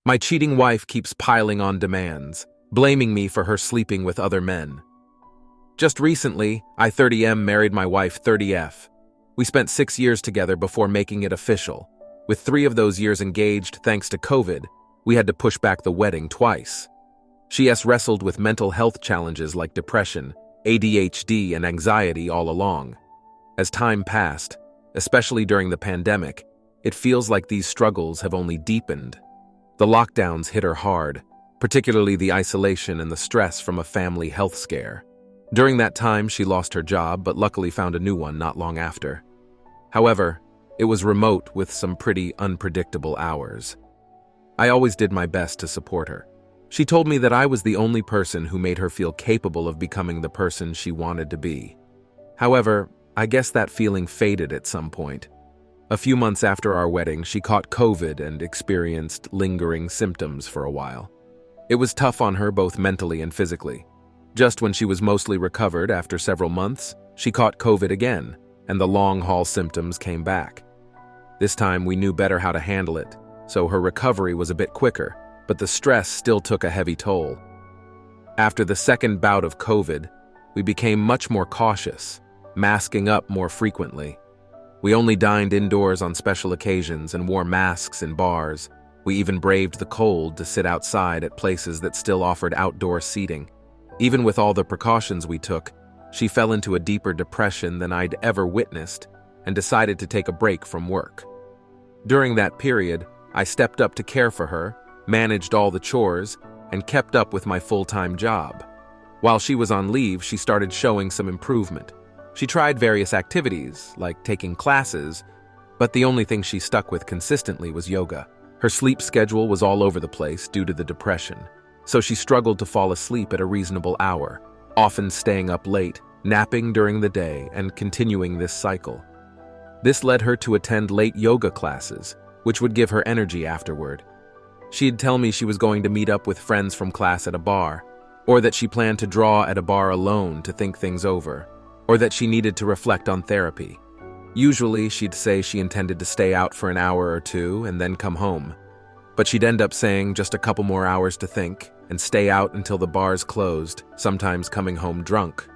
My cheating wife keeps piling on demands, blaming me for her sleeping with other men. Just recently, I 30M married my wife 30F. We spent 6 years together before making it official. With 3 of those years engaged thanks to COVID, we had to push back the wedding twice. She has wrestled with mental health challenges like depression, ADHD, and anxiety all along. As time passed, especially during the pandemic, it feels like these struggles have only deepened. The lockdowns hit her hard, particularly the isolation and the stress from a family health scare. During that time, she lost her job, but luckily found a new one not long after. However, it was remote with some pretty unpredictable hours. I always did my best to support her. She told me that I was the only person who made her feel capable of becoming the person she wanted to be. However, I guess that feeling faded at some point. A few months after our wedding, she caught COVID and experienced lingering symptoms for a while. It was tough on her both mentally and physically. Just when she was mostly recovered after several months, she caught COVID again, and the long-haul symptoms came back. This time we knew better how to handle it, so her recovery was a bit quicker, but the stress still took a heavy toll. After the second bout of COVID, we became much more cautious, masking up more frequently. We only dined indoors on special occasions and wore masks in bars. We even braved the cold to sit outside at places that still offered outdoor seating. Even with all the precautions we took, she fell into a deeper depression than I'd ever witnessed and decided to take a break from work. During that period, I stepped up to care for her, managed all the chores, and kept up with my full-time job. While she was on leave, she started showing some improvement. She tried various activities, like taking classes, but the only thing she stuck with consistently was yoga. Her sleep schedule was all over the place due to the depression, so she struggled to fall asleep at a reasonable hour, often staying up late, napping during the day, and continuing this cycle. This led her to attend late yoga classes, which would give her energy afterward. She'd tell me she was going to meet up with friends from class at a bar, or that she planned to draw at a bar alone to think things over, or that she needed to reflect on therapy. Usually, she'd say she intended to stay out for an hour or two and then come home. But she'd end up saying just a couple more hours to think and stay out until the bars closed, sometimes coming home drunk.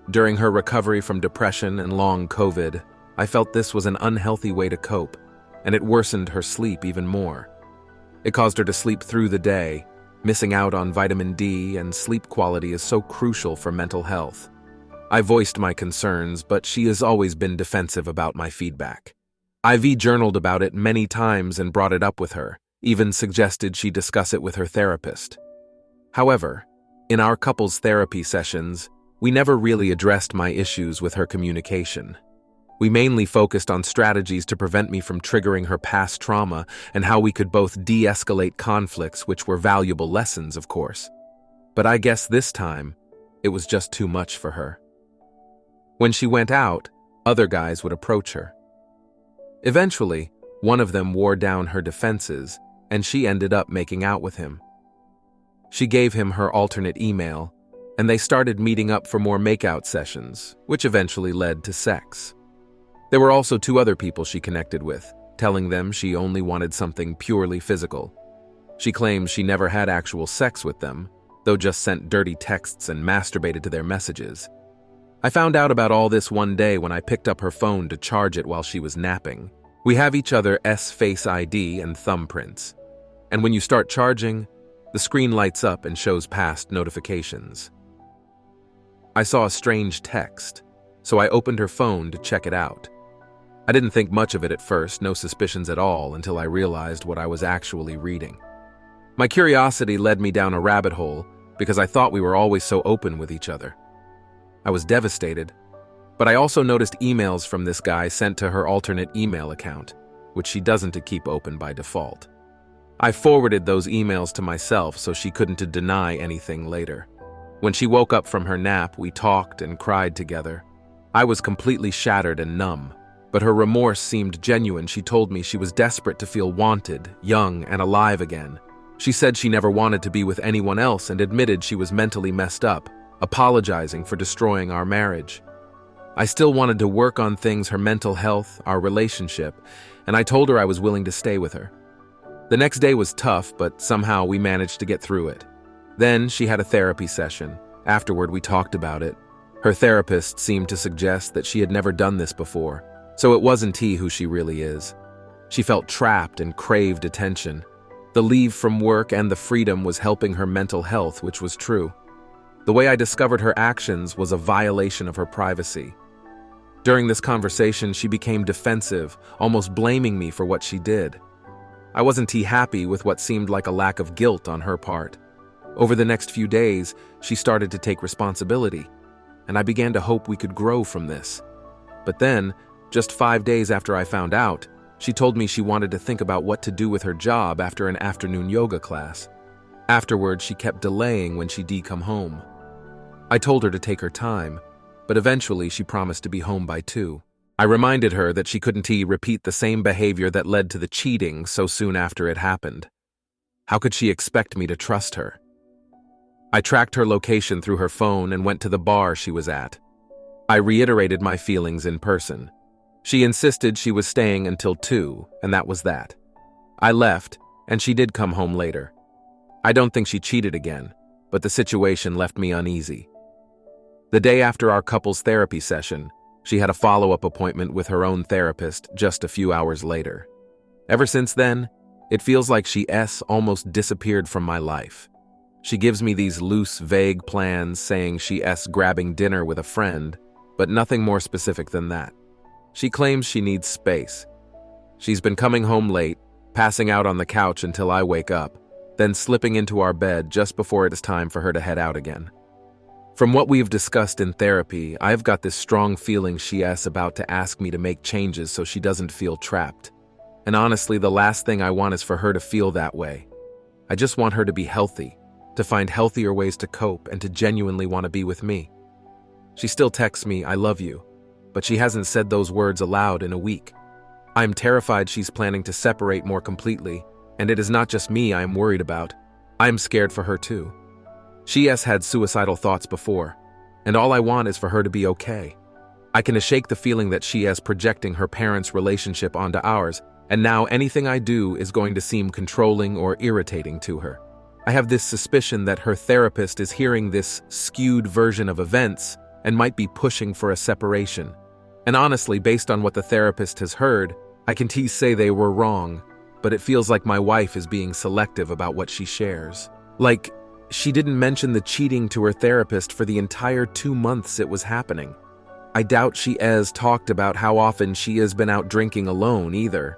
During her recovery from depression and long COVID, I felt this was an unhealthy way to cope, and it worsened her sleep even more. It caused her to sleep through the day, missing out on vitamin D, and sleep quality is so crucial for mental health. I voiced my concerns, but she has always been defensive about my feedback. I've journaled about it many times and brought it up with her, even suggested she discuss it with her therapist. However, in our couples therapy sessions, we never really addressed my issues with her communication. We mainly focused on strategies to prevent me from triggering her past trauma and how we could both de-escalate conflicts, which were valuable lessons, of course. But I guess this time, it was just too much for her. When she went out, other guys would approach her. Eventually, one of them wore down her defenses, and she ended up making out with him. She gave him her alternate email, and they started meeting up for more makeout sessions, which eventually led to sex. There were also 2 other people she connected with, telling them she only wanted something purely physical. She claims she never had actual sex with them, though just sent dirty texts and masturbated to their messages. I found out about all this one day when I picked up her phone to charge it while she was napping. We have each other's Face ID and thumbprints. And when you start charging, the screen lights up and shows past notifications. I saw a strange text, so I opened her phone to check it out. I didn't think much of it at first, no suspicions at all, until I realized what I was actually reading. My curiosity led me down a rabbit hole because I thought we were always so open with each other. I was devastated, but I also noticed emails from this guy sent to her alternate email account, which she doesn't keep open by default. I forwarded those emails to myself so she couldn't deny anything later. When she woke up from her nap, we talked and cried together. I was completely shattered and numb, but her remorse seemed genuine. She told me she was desperate to feel wanted, young, and alive again. She said she never wanted to be with anyone else and admitted she was mentally messed up, apologizing for destroying our marriage. I still wanted to work on things, her mental health, our relationship, and I told her I was willing to stay with her. The next day was tough, but somehow we managed to get through it. Then she had a therapy session. Afterward, we talked about it. Her therapist seemed to suggest that she had never done this before, so it wasn't who she really is. She felt trapped and craved attention. The leave from work and the freedom was helping her mental health, which was true. The way I discovered her actions was a violation of her privacy. During this conversation, she became defensive, almost blaming me for what she did. I wasn't happy with what seemed like a lack of guilt on her part. Over the next few days, she started to take responsibility, and I began to hope we could grow from this. But then, just 5 days after I found out, she told me she wanted to think about what to do with her job after an afternoon yoga class. Afterward, she kept delaying when she'd come home. I told her to take her time, but eventually she promised to be home by 2. I reminded her that she couldn't repeat the same behavior that led to the cheating so soon after it happened. How could she expect me to trust her? I tracked her location through her phone and went to the bar she was at. I reiterated my feelings in person. She insisted she was staying until 2, and that was that. I left, and she did come home later. I don't think she cheated again, but the situation left me uneasy. The day after our couples therapy session, she had a follow-up appointment with her own therapist just a few hours later. Ever since then, it feels like she almost disappeared from my life. She gives me these loose, vague plans saying she grabbing dinner with a friend, but nothing more specific than that. She claims she needs space. She's been coming home late, passing out on the couch until I wake up, then slipping into our bed just before it is time for her to head out again. From what we've discussed in therapy, I've got this strong feeling she's about to ask me to make changes so she doesn't feel trapped. And honestly, the last thing I want is for her to feel that way. I just want her to be healthy, to find healthier ways to cope, and to genuinely want to be with me. She still texts me, "I love you," but she hasn't said those words aloud in a week. I'm terrified she's planning to separate more completely, and it is not just me I am worried about. I'm scared for her too. She has had suicidal thoughts before, and all I want is for her to be okay. I can shake the feeling that she is projecting her parents' relationship onto ours, and now anything I do is going to seem controlling or irritating to her. I have this suspicion that her therapist is hearing this skewed version of events and might be pushing for a separation. And honestly, based on what the therapist has heard, I can say they were wrong, but it feels like my wife is being selective about what she shares. Like, she didn't mention the cheating to her therapist for the entire 2 months it was happening. I doubt she has talked about how often she has been out drinking alone either.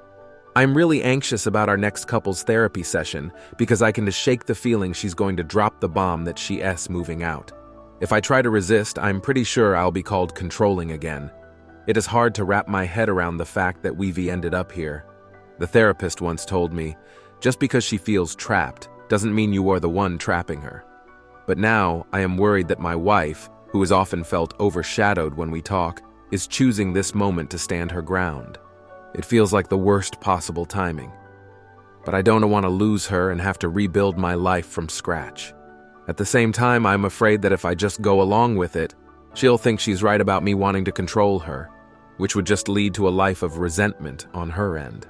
I'm really anxious about our next couples therapy session because I can just shake the feeling she's going to drop the bomb that she is moving out. If I try to resist, I'm pretty sure I'll be called controlling again. It is hard to wrap my head around the fact that we've ended up here. The therapist once told me, just because she feels trapped doesn't mean you are the one trapping her. But now I am worried that my wife, who has often felt overshadowed when we talk, is choosing this moment to stand her ground. It feels like the worst possible timing. But I don't want to lose her and have to rebuild my life from scratch. At the same time, I'm afraid that if I just go along with it, she'll think she's right about me wanting to control her, which would just lead to a life of resentment on her end.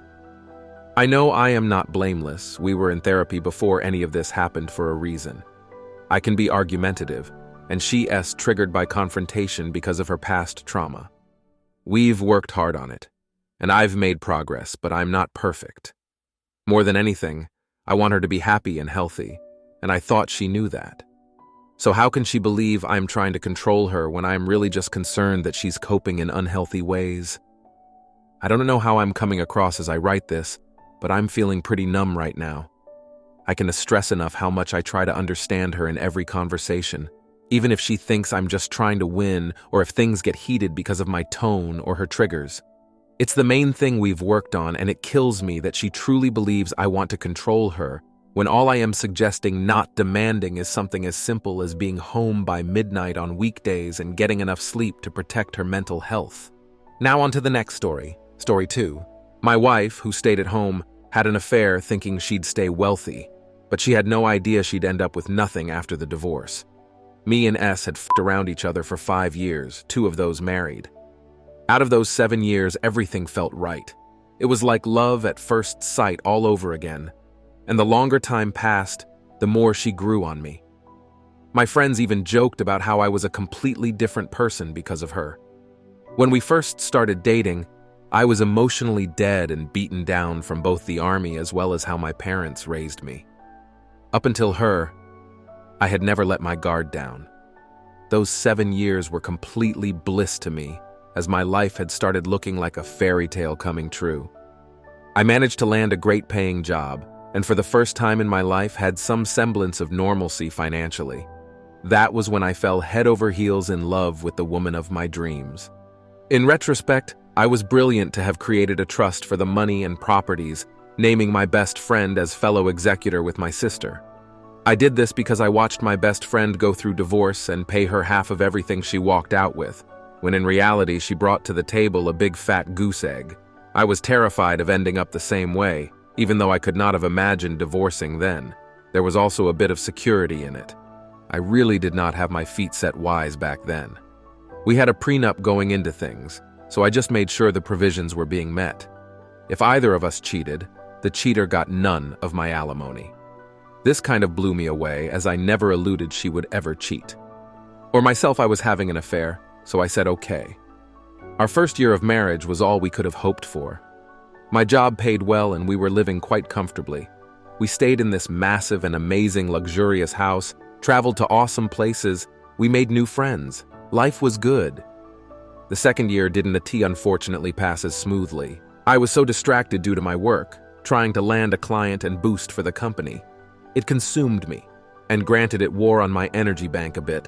I know I am not blameless. We were in therapy before any of this happened for a reason. I can be argumentative, and she is triggered by confrontation because of her past trauma. We've worked hard on it, and I've made progress, but I'm not perfect. More than anything, I want her to be happy and healthy, and I thought she knew that. So how can she believe I'm trying to control her when I'm really just concerned that she's coping in unhealthy ways? I don't know how I'm coming across as I write this, but I'm feeling pretty numb right now. I can stress enough how much I try to understand her in every conversation, even if she thinks I'm just trying to win or if things get heated because of my tone or her triggers. It's the main thing we've worked on, and it kills me that she truly believes I want to control her when all I am suggesting, not demanding, is something as simple as being home by midnight on weekdays and getting enough sleep to protect her mental health. Now on to the next story. Story 2. My wife, who stayed at home, had an affair thinking she'd stay wealthy, but she had no idea she'd end up with nothing after the divorce. Me and S had f***ed around each other for 5 years, 2 of those married. Out of those 7 years, everything felt right. It was like love at first sight all over again. and the longer time passed, the more she grew on me. My friends even joked about how I was a completely different person because of her. When we first started dating, I was emotionally dead and beaten down from both the army as well as how my parents raised me. Up until her, I had never let my guard down. Those 7 years were completely bliss to me, as my life had started looking like a fairy tale coming true. I managed to land a great-paying job, and for the first time in my life had some semblance of normalcy financially. That was when I fell head over heels in love with the woman of my dreams. In retrospect, I was brilliant to have created a trust for the money and properties, naming my best friend as fellow executor with my sister. I did this because I watched my best friend go through divorce and pay her half of everything she walked out with, when in reality she brought to the table a big fat goose egg. I was terrified of ending up the same way, even though I could not have imagined divorcing then. There was also a bit of security in it. I really did not have my feet set wise back then. We had a prenup going into things, so I just made sure the provisions were being met. If either of us cheated, the cheater got none of my alimony. This kind of blew me away, as I never alluded she would ever cheat. Or myself, I was having an affair, so I said okay. Our first year of marriage was all we could have hoped for. My job paid well and we were living quite comfortably. We stayed in this massive and amazing luxurious house, traveled to awesome places, we made new friends. Life was good. The second year didn't unfortunately pass as smoothly. I was so distracted due to my work, trying to land a client and boost for the company. It consumed me, and granted it wore on my energy bank a bit.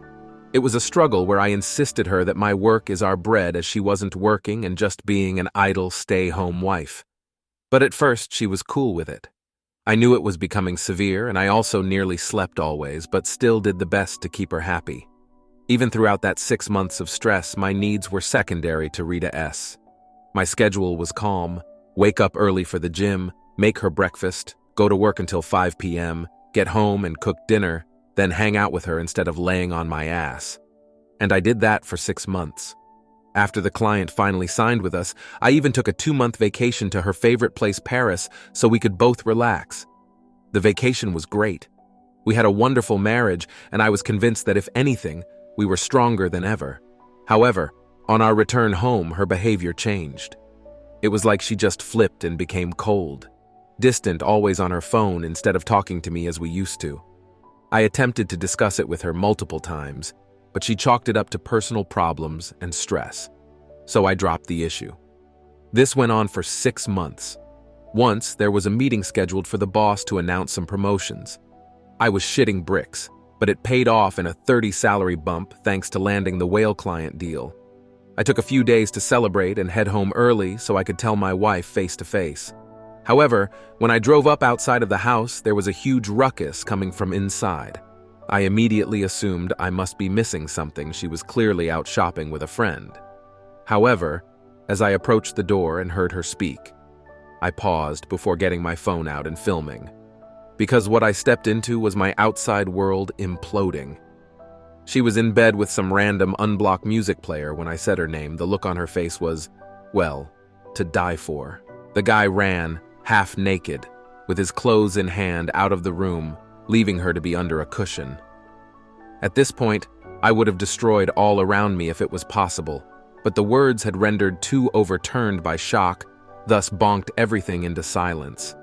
It was a struggle where I insisted her that my work is our bread, as she wasn't working and just being an idle stay-home wife. But at first she was cool with it. I knew it was becoming severe, and I also nearly slept always, but still did the best to keep her happy. Even throughout that 6 months of stress, my needs were secondary to Rita S. My schedule was calm: wake up early for the gym, make her breakfast, go to work until 5 p.m., get home and cook dinner, then hang out with her instead of laying on my ass. And I did that for 6 months. After the client finally signed with us, I even took a 2-month vacation to her favorite place, Paris, so we could both relax. The vacation was great. We had a wonderful marriage, and I was convinced that if anything, we were stronger than ever. However, on our return home, her behavior changed. It was like she just flipped and became cold, distant, always on her phone instead of talking to me as we used to. I attempted to discuss it with her multiple times, but she chalked it up to personal problems and stress, so I dropped the issue. This went on for 6 months. Once, there was a meeting scheduled for the boss to announce some promotions. I was shitting bricks, but it paid off in a 30 salary bump thanks to landing the whale client deal. I took a few days to celebrate and head home early so I could tell my wife face to face. However, when I drove up outside of the house, there was a huge ruckus coming from inside. I immediately assumed I must be missing something. She was clearly out shopping with a friend. However, as I approached the door and heard her speak, I paused before getting my phone out and filming, because what I stepped into was my outside world imploding. She was in bed with some random unblocked music player when I said her name. The look on her face was, well, to die for. The guy ran, half naked, with his clothes in hand, out of the room, leaving her to be under a cushion. At this point, I would have destroyed all around me if it was possible, but the words had rendered too overturned by shock, thus bonked everything into silence.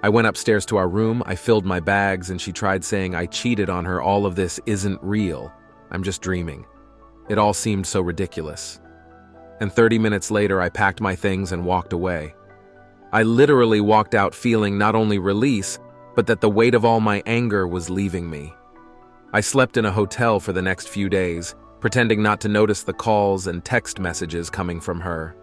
I went upstairs to our room, I filled my bags, and she tried saying I cheated on her. All of this isn't real. I'm just dreaming. It all seemed so ridiculous. And 30 minutes later, I packed my things and walked away. I literally walked out feeling not only release, but that the weight of all my anger was leaving me. I slept in a hotel for the next few days, pretending not to notice the calls and text messages coming from her.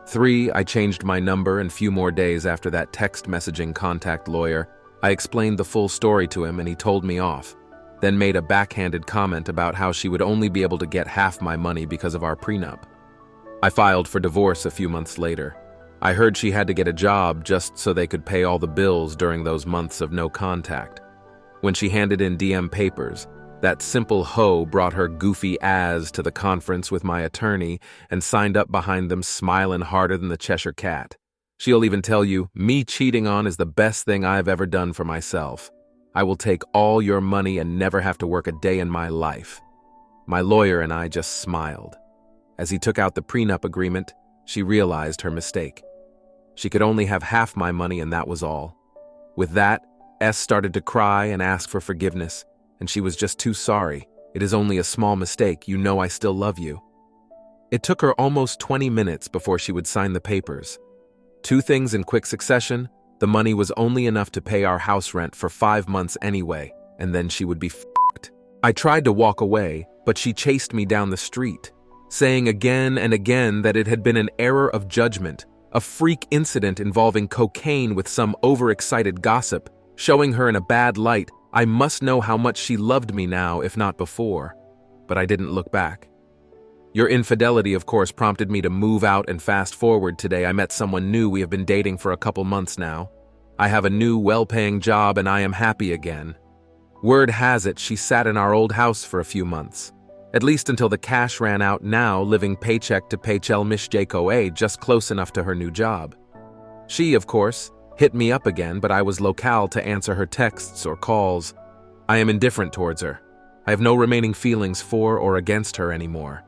3, I changed my number, and few more days after that text messaging contact lawyer, I explained the full story to him and he told me off, then made a backhanded comment about how she would only be able to get half my money because of our prenup. I filed for divorce a few months later. I heard she had to get a job just so they could pay all the bills during those months of no contact. When she handed in DM papers, that simple hoe brought her goofy ass to the conference with my attorney and signed up behind them, smiling harder than the Cheshire Cat. She'll even tell you, me cheating on is the best thing I've ever done for myself. I will take all your money and never have to work a day in my life. My lawyer and I just smiled. As he took out the prenup agreement, she realized her mistake. She could only have half my money and that was all. With that, S started to cry and ask for forgiveness, and she was just too sorry. It is only a small mistake, you know I still love you. It took her almost 20 minutes before she would sign the papers. 2 things in quick succession: the money was only enough to pay our house rent for 5 months anyway, and then she would be f***ed. I tried to walk away, but she chased me down the street, saying again and again that it had been an error of judgment, a freak incident involving cocaine with some overexcited gossip, showing her in a bad light. I must know how much she loved me now, if not before. But I didn't look back. Your infidelity, of course, prompted me to move out, and fast forward today, I met someone new. We have been dating for a couple months now. I have a new, well-paying job and I am happy again. Word has it she sat in our old house for a few months. At least until the cash ran out, now living paycheck to paycheck mishjkoa, just close enough to her new job. She, of course, hit me up again, but I was locale to answer her texts or calls. I am indifferent towards her. I have no remaining feelings for or against her anymore.